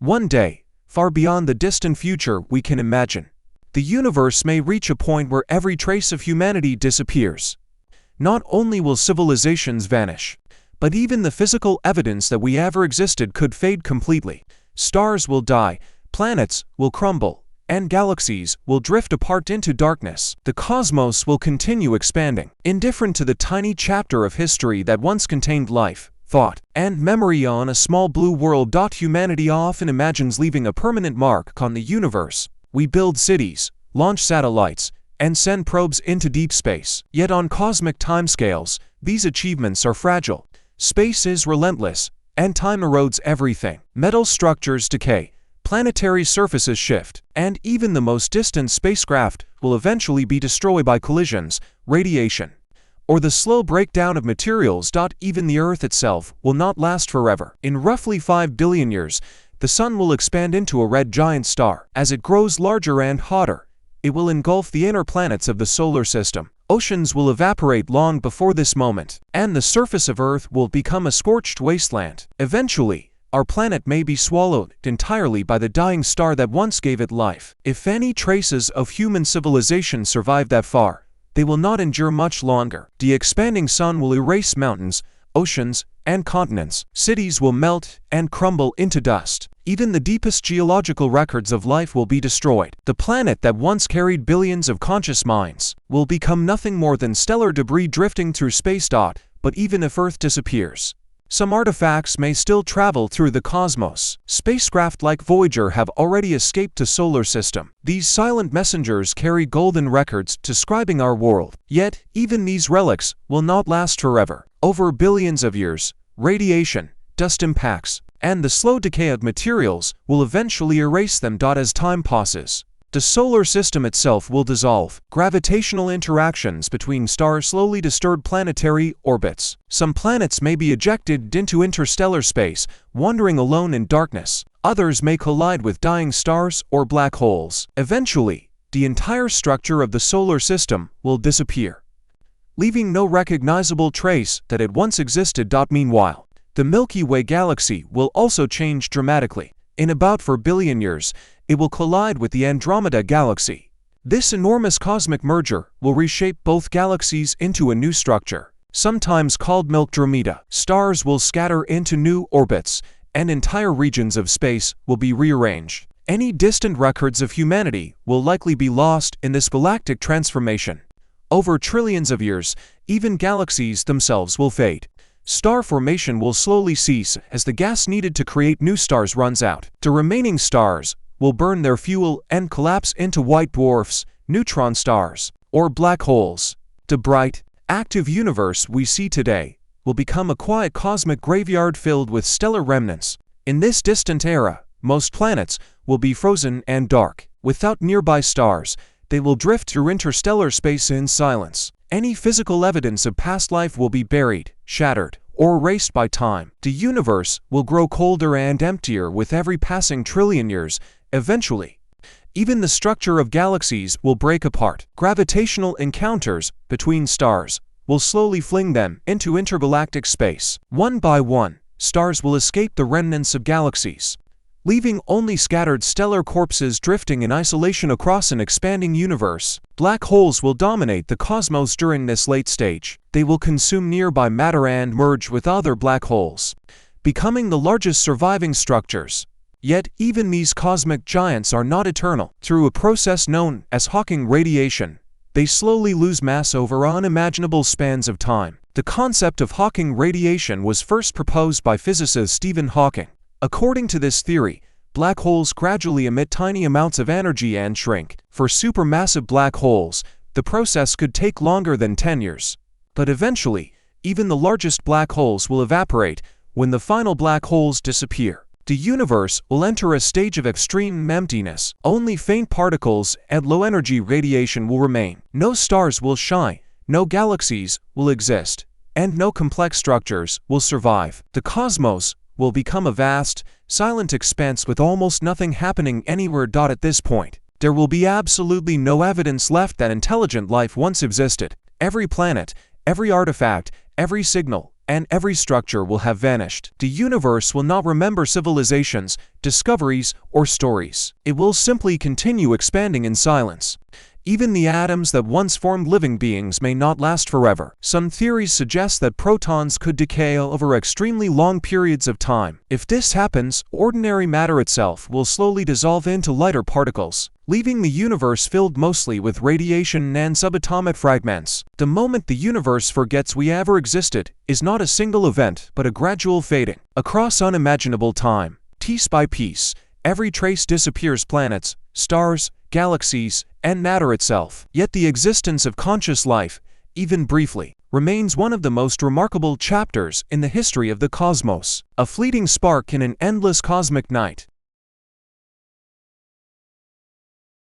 One day, far beyond the distant future we can imagine, the universe may reach a point where every trace of humanity disappears. Not only will civilizations vanish, but even the physical evidence that we ever existed could fade completely. Stars will die, planets will crumble, and galaxies will drift apart into darkness. The cosmos will continue expanding, indifferent to the tiny chapter of history that once contained life, thought, and memory on a small blue world. Humanity often imagines leaving a permanent mark on the universe. We build cities, launch satellites, and send probes into deep space. Yet on cosmic timescales, these achievements are fragile. Space is relentless, and time erodes everything. Metal structures decay, planetary surfaces shift, and even the most distant spacecraft will eventually be destroyed by collisions, radiation, or the slow breakdown of materials. Even the Earth itself will not last forever. In roughly 5 billion years, the Sun will expand into a red giant star. As it grows larger and hotter, it will engulf the inner planets of the solar system. Oceans will evaporate long before this moment, and the surface of Earth will become a scorched wasteland. Eventually, our planet may be swallowed entirely by the dying star that once gave it life. If any traces of human civilization survive that far, they will not endure much longer. The expanding sun will erase mountains, oceans, and continents. Cities will melt and crumble into dust. Even the deepest geological records of life will be destroyed. The planet that once carried billions of conscious minds will become nothing more than stellar debris drifting through space. But even if Earth disappears, some artifacts may still travel through the cosmos. Spacecraft like Voyager have already escaped the solar system. These silent messengers carry golden records describing our world. Yet, even these relics will not last forever. Over billions of years, radiation, dust impacts, and the slow decay of materials will eventually erase them. As time passes, the solar system itself will dissolve. Gravitational interactions between stars slowly disturb planetary orbits. Some planets may be ejected into interstellar space, wandering alone in darkness. Others may collide with dying stars or black holes. Eventually, the entire structure of the solar system will disappear, leaving no recognizable trace that it once existed. Meanwhile, the Milky Way galaxy will also change dramatically. In about 4 billion years, it will collide with the Andromeda galaxy. This enormous cosmic merger will reshape both galaxies into a new structure, sometimes called Milkdromeda. Stars will scatter into new orbits, and entire regions of space will be rearranged. Any distant records of humanity will likely be lost in this galactic transformation. Over trillions of years, even galaxies themselves will fade. Star formation will slowly cease as the gas needed to create new stars runs out. The remaining stars will burn their fuel and collapse into white dwarfs, neutron stars, or black holes. The bright, active universe we see today will become a quiet cosmic graveyard filled with stellar remnants. In this distant era, most planets will be frozen and dark. Without nearby stars, they will drift through interstellar space in silence. Any physical evidence of past life will be buried, shattered, or erased by time. The universe will grow colder and emptier with every passing trillion years. Eventually, even the structure of galaxies will break apart. Gravitational encounters between stars will slowly fling them into intergalactic space. One by one, stars will escape the remnants of galaxies, leaving only scattered stellar corpses drifting in isolation across an expanding universe. Black holes will dominate the cosmos during this late stage. They will consume nearby matter and merge with other black holes, becoming the largest surviving structures. Yet, even these cosmic giants are not eternal. Through a process known as Hawking radiation, they slowly lose mass over unimaginable spans of time. The concept of Hawking radiation was first proposed by physicist Stephen Hawking. According to this theory, black holes gradually emit tiny amounts of energy and shrink. For supermassive black holes, the process could take longer than 10 years. But eventually, even the largest black holes will evaporate when the final black holes disappear. The universe will enter a stage of extreme emptiness. Only faint particles and low-energy radiation will remain. No stars will shine, no galaxies will exist, and no complex structures will survive. The cosmos will become a vast, silent expanse with almost nothing happening anywhere. At this point, there will be absolutely no evidence left that intelligent life once existed. Every planet, every artifact, every signal, and every structure will have vanished. The universe will not remember civilizations, discoveries, or stories. It will simply continue expanding in silence. Even the atoms that once formed living beings may not last forever. Some theories suggest that protons could decay over extremely long periods of time. If this happens, ordinary matter itself will slowly dissolve into lighter particles, leaving the universe filled mostly with radiation and subatomic fragments. The moment the universe forgets we ever existed is not a single event, but a gradual fading. Across unimaginable time, piece by piece, every trace disappears: planets, stars, galaxies, and matter itself. Yet the existence of conscious life, even briefly, remains one of the most remarkable chapters in the history of the cosmos. A fleeting spark in an endless cosmic night,